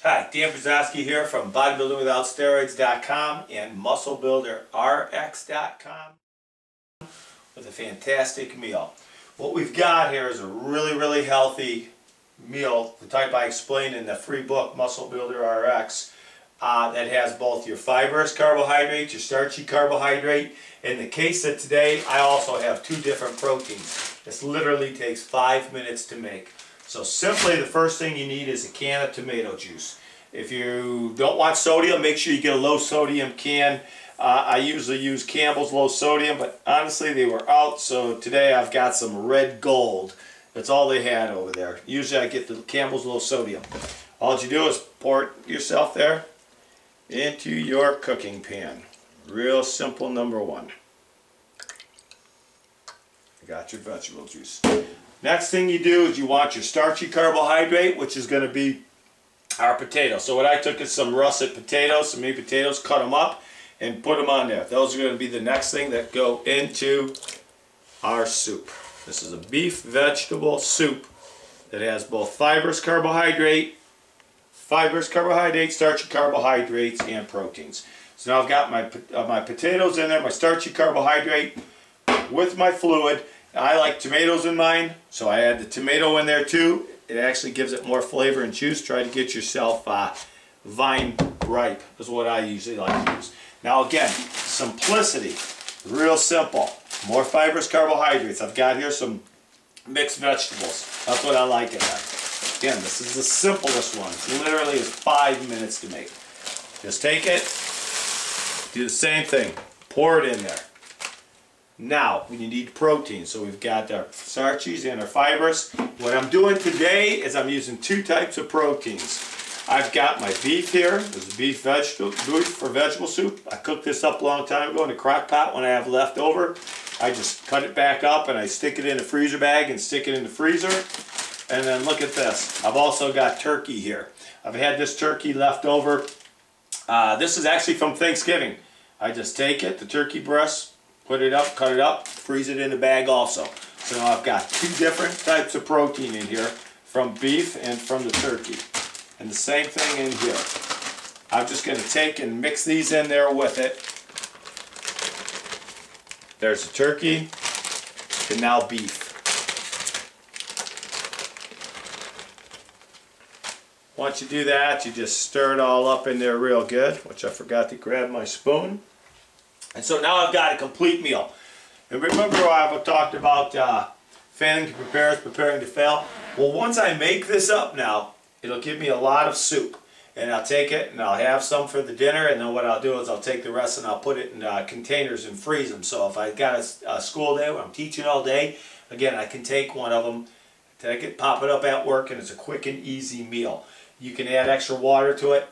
Hi, Dan Brzezowski here from BodybuildingWithoutSteroids.com and MuscleBuilderRx.com with a fantastic meal. What we've got here is a really healthy meal, the type I explained in the free book, Muscle Builder RX, that has both your fibrous carbohydrate, your starchy carbohydrate. In the case of today, I also have two different proteins. This literally takes 5 minutes to make. So simply the first thing you need is a can of tomato juice. If you don't want sodium, make sure you get a low sodium can. I usually use Campbell's low sodium, but honestly they were out, so today I've got some red gold. That's all they had over there. Usually I get the Campbell's low sodium. All you do is pour it yourself there into your cooking pan. Real simple, number one. You got your vegetable juice. Next thing you do is you want your starchy carbohydrate, which is going to be our potatoes. So what I took is some russet potatoes, some meat potatoes, cut them up and put them on there. Those are going to be the next thing that go into our soup. This is a beef vegetable soup that has both fibrous carbohydrate, starchy carbohydrates, and proteins. So now I've got my potatoes in there, my starchy carbohydrate with my fluid. I like tomatoes in mine, so I add the tomato in there too. It actually gives it more flavor and juice. Try to get yourself vine ripe is what I usually like to use. Now again, simplicity, real simple. More fibrous carbohydrates. I've got here some mixed vegetables. That's what I like in that. Again, this is the simplest one. It literally is 5 minutes to make. Just take it, do the same thing, pour it in there. Now, we need protein, so we've got our starchies and our fibers. What I'm doing today is I'm using two types of proteins. I've got my beef here. This is beef for vegetable soup. I cooked this up a long time ago in a crock pot when I have leftover. I just cut it back up and I stick it in a freezer bag and stick it in the freezer. And then look at this. I've also got turkey here. I've had this turkey left over. This is actually from Thanksgiving. I just take it, the turkey breast, put it up, cut it up, freeze it in a bag also. So now I've got two different types of protein in here, from beef and from the turkey. And the same thing in here. I'm just going to take and mix these in there with it. There's the turkey, and now beef. Once you do that, you just stir it all up in there real good, which I forgot to grab my spoon. And so now I've got a complete meal. And remember I've talked about failing to prepare is preparing to fail? Well, once I make this up now, it'll give me a lot of soup. And I'll take it and I'll have some for the dinner, and then what I'll do is I'll take the rest and I'll put it in containers and freeze them. So if I got a school day where I'm teaching all day, again, I can take one of them, take it, pop it up at work, and it's a quick and easy meal. You can add extra water to it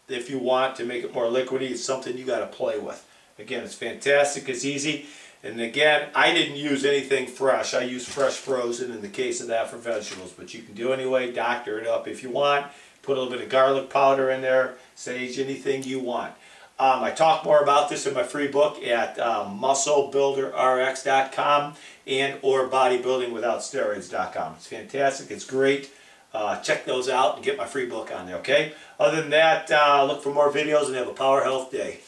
if you want to make it more liquidy. It's something you got to play with. Again, it's fantastic, it's easy. And again, I didn't use anything fresh. I used fresh frozen in the case of that for vegetables, but you can do anyway, doctor it up if you want. Put a little bit of garlic powder in there, sage, anything you want. I talk more about this in my free book at MuscleBuilderRx.com and or BodybuildingWithoutSteroids.com. It's fantastic, it's great. Check those out and get my free book on there, okay? Other than that, look for more videos and have a Power Health day.